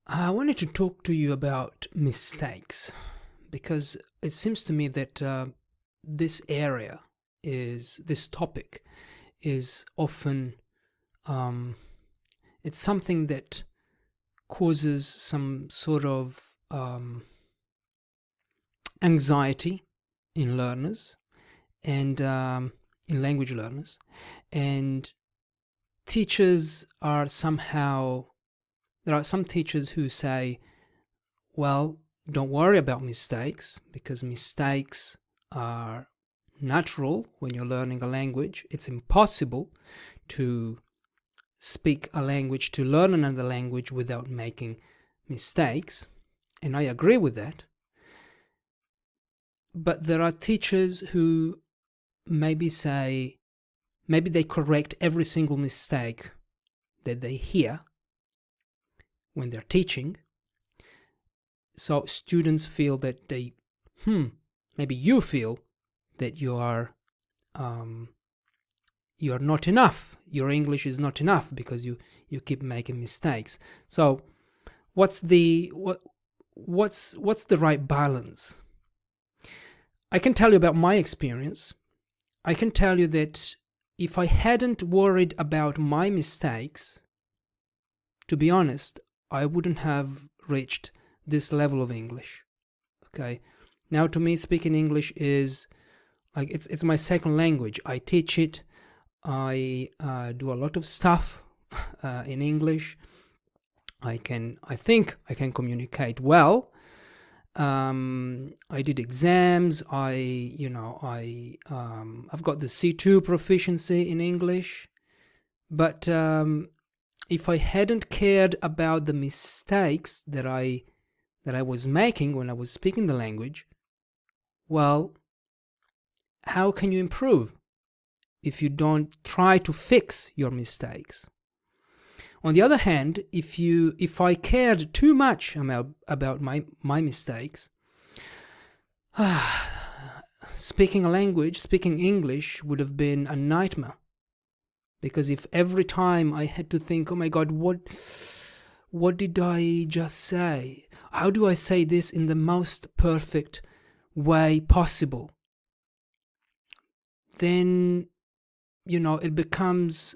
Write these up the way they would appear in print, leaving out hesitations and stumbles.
I wanted to talk to you about mistakes because it seems to me that this area this topic is often um, it's something that causes some sort of anxiety in learners and in language learners, and teachers are somehow there are some teachers who say, well, don't worry about mistakes because mistakes are natural when you're learning a language. It's impossible to speak a language, to learn another language without making mistakes. And I agree with that. But there are teachers who maybe say, maybe they correct every single mistake that they hear when they're teaching. So students feel that maybe you feel that you are not enough. Your English is not enough because you keep making mistakes. So what's the right balance? I can tell you about my experience. I can tell you that if I hadn't worried about my mistakes, to be honest, I wouldn't have reached this level of English. Okay, now to me speaking English is like it's my second language. I teach it. I do a lot of stuff in English. I think I can communicate well. I did exams. I've got the C2 proficiency in English. But if I hadn't cared about the mistakes that I was making when I was speaking the language, well, how can you improve if you don't try to fix your mistakes? On the other hand, if I cared too much about my mistakes, speaking English would have been a nightmare. Because if every time I had to think, oh my God, what did I just say? How do I say this in the most perfect way possible? Then, it becomes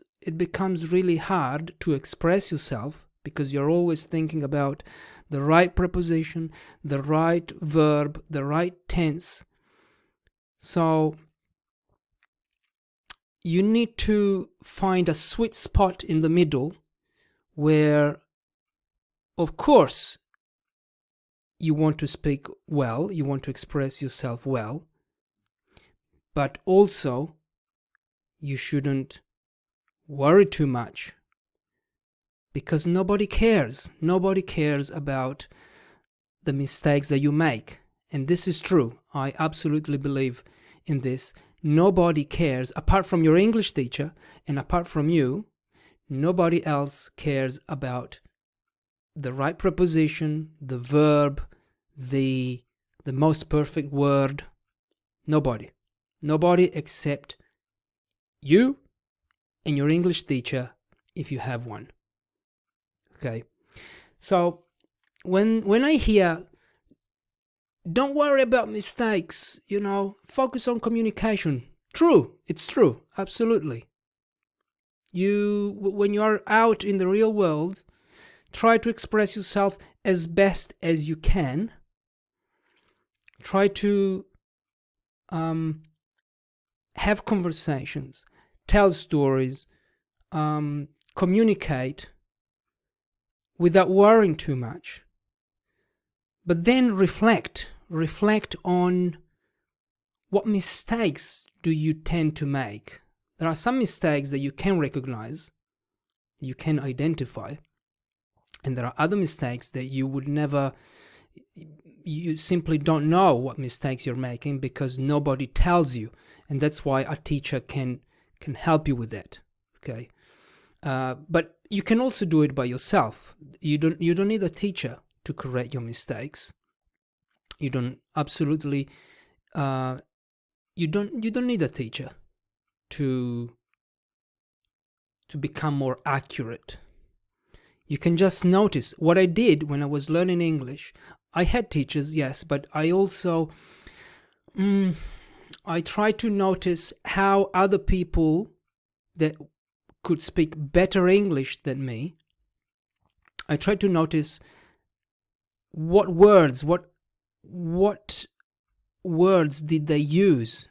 really hard to express yourself because you're always thinking about the right preposition, the right verb, the right tense. So you need to find a sweet spot in the middle where, of course, you want to speak well, you want to express yourself well, but also you shouldn't worry too much because nobody cares. Nobody cares about the mistakes that you make. And this is true. I absolutely believe in this. Nobody cares, apart from your English teacher and apart from you, nobody else cares about the right preposition, the verb, the most perfect word. Nobody except you and your English teacher if you have one. Okay, so when I hear don't worry about mistakes, focus on communication, it's true, absolutely. When you are out in the real world, try to express yourself as best as you can. Try to have conversations, tell stories, communicate without worrying too much. But then reflect on what mistakes do you tend to make. There are some mistakes that you can recognize, you can identify, and there are other mistakes that you simply don't know what mistakes you're making because nobody tells you, and that's why a teacher can help you with that. Okay, but you can also do it by yourself. You don't need a teacher to correct your mistakes. You don't need a teacher to become more accurate. You can just notice. What I did when I was learning English, I had teachers, yes, but I also I tried to notice how other people that could speak better English than me, I tried to notice what words did they use?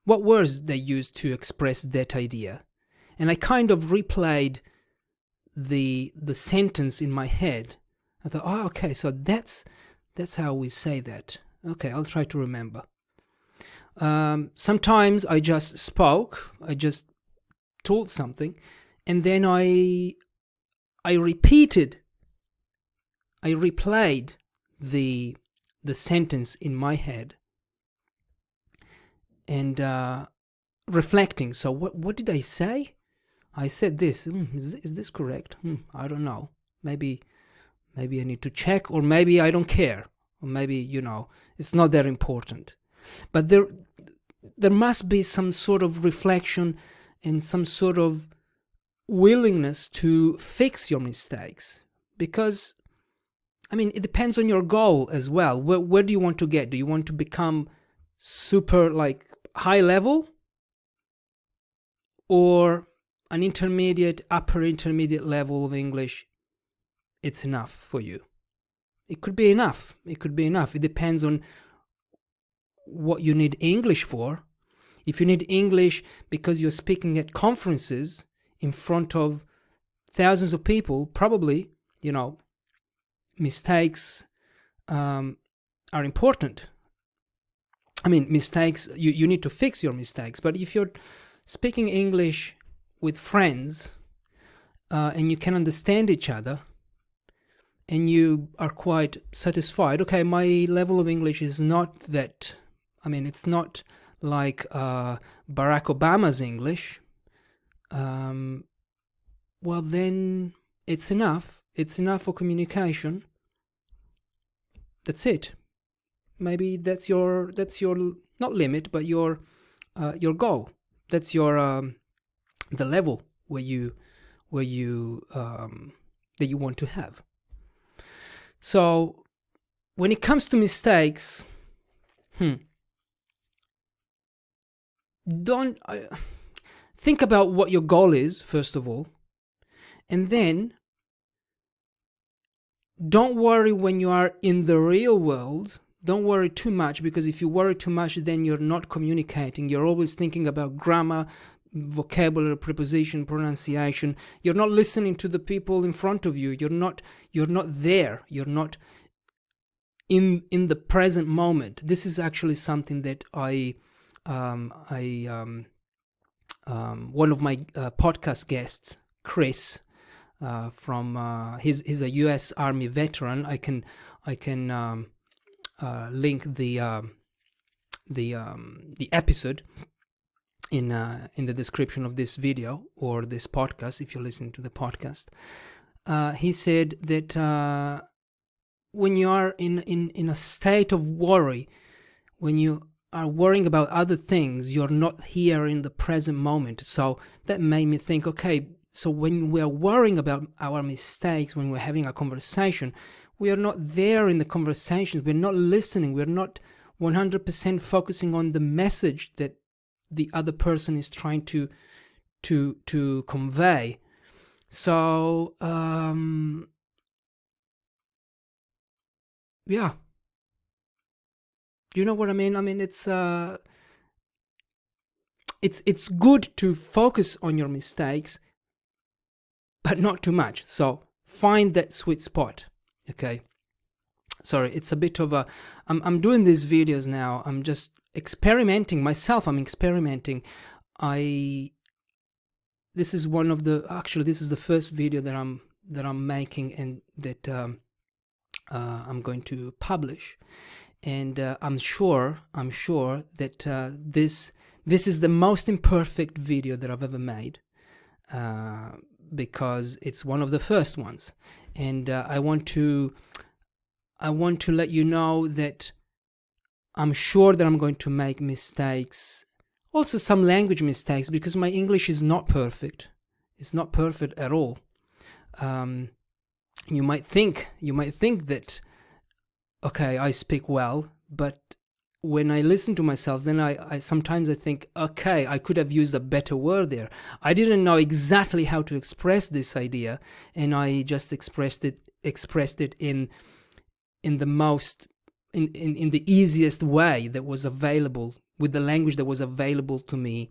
What words they used to express that idea? And I kind of replayed the sentence in my head. I thought, oh, okay, so that's how we say that. Okay, I'll try to remember. Sometimes I just spoke, I just told something, and then I replayed the sentence in my head, and reflecting. So what did I say? I said this. Is this correct? I don't know. Maybe I need to check, or maybe I don't care, or maybe it's not that important. But there must be some sort of reflection and some sort of willingness to fix your mistakes, because it depends on your goal as well. Where do you want to get? Do you want to become super high level, or an intermediate, upper intermediate level of English? It's enough for you. It could be enough. It depends on what you need English for. If you need English because you're speaking at conferences in front of thousands of people, probably, mistakes are important. Mistakes, you need to fix your mistakes. But if you're speaking English with friends and you can understand each other and you are quite satisfied, okay, my level of English is not that, it's not like Barack Obama's English, well then it's enough. It's enough for communication. That's it. Maybe that's your not limit, but your goal. That's your the level where you that you want to have. So when it comes to mistakes, don't think about what your goal is first of all, and then don't worry when you are in the real world. Don't worry too much, because if you worry too much, then you're not communicating. You're always thinking about grammar, vocabulary, preposition, pronunciation. You're not listening to the people in front of you. You're not there. You're not in the present moment. This is actually something that one of my podcast guests, Chris, from he's a U.S. Army veteran. I can link the episode in the description of this video or this podcast if you're listening to the podcast. He said that when you are in a state of worry, when you are worrying about other things, you're not here in the present moment. So that made me think, okay, so when we're worrying about our mistakes, when we're having a conversation, we are not there in the conversations. We're not listening. We're not 100% focusing on the message that the other person is trying to convey. So yeah, you know what I mean? It's good to focus on your mistakes, but not too much. So find that sweet spot. Okay. Sorry, it's a bit of a... I'm doing these videos now. I'm just experimenting myself. I'm experimenting. This is one of the... Actually, this is the first video that I'm making and that I'm going to publish. And I'm sure that this is the most imperfect video that I've ever made, because it's one of the first ones. And I want to let you know that I'm sure that I'm going to make mistakes, also some language mistakes, because my English is not perfect. It's not perfect at all. you might think that, okay, I speak well, but when I listen to myself, then I sometimes I think, okay, I could have used a better word there. I didn't know exactly how to express this idea, and I just expressed it in the most in the easiest way that was available, with the language that was available to me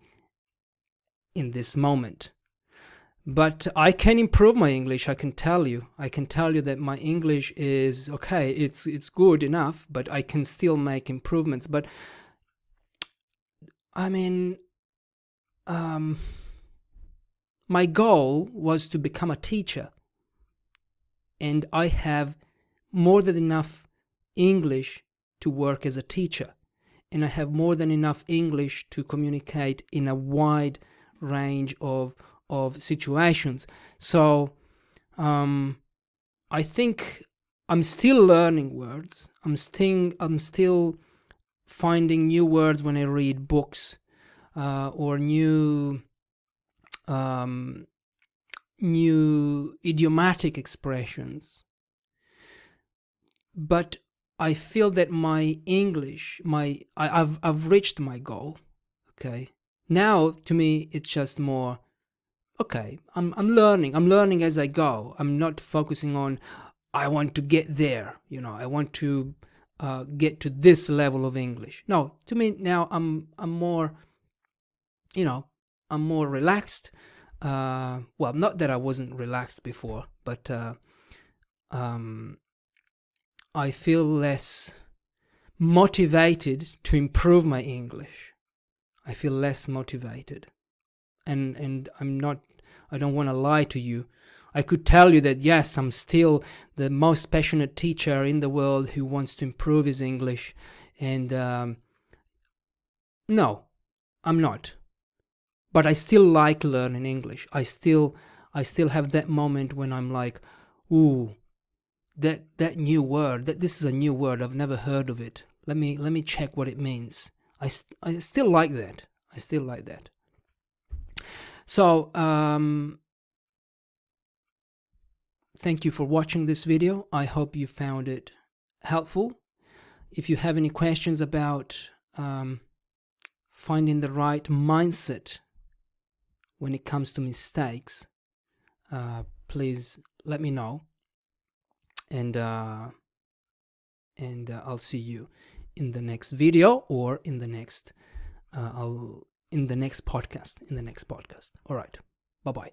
in this moment. But I can improve my English. I can tell you that my English is okay. It's good enough, but I can still make improvements. But I mean, my goal was to become a teacher, and I have more than enough English to work as a teacher, and I have more than enough English to communicate in a wide range of situations. So I think I'm still learning words. I'm still finding new words when I read books, or new idiomatic expressions. But I feel that my English, I've reached my goal. Okay, now to me it's just more, okay, I'm learning as I go. I'm not focusing on, I want to get there, I want to get to this level of English. No, to me now I'm more, I'm more relaxed. Well, not that I wasn't relaxed before, but I feel less motivated to improve my English. I feel less motivated. And I don't want to lie to you. I could tell you that yes, I'm still the most passionate teacher in the world who wants to improve his English, and no, I'm not. But I still like learning English. I still have that moment when I'm like, ooh, that new word, this is a new word, I've never heard of it. Let me check what it means. I still like that. So, thank you for watching this video. I hope you found it helpful. If you have any questions about finding the right mindset when it comes to mistakes, please let me know. And I'll see you in the next video, or in the next podcast. All right. Bye-bye.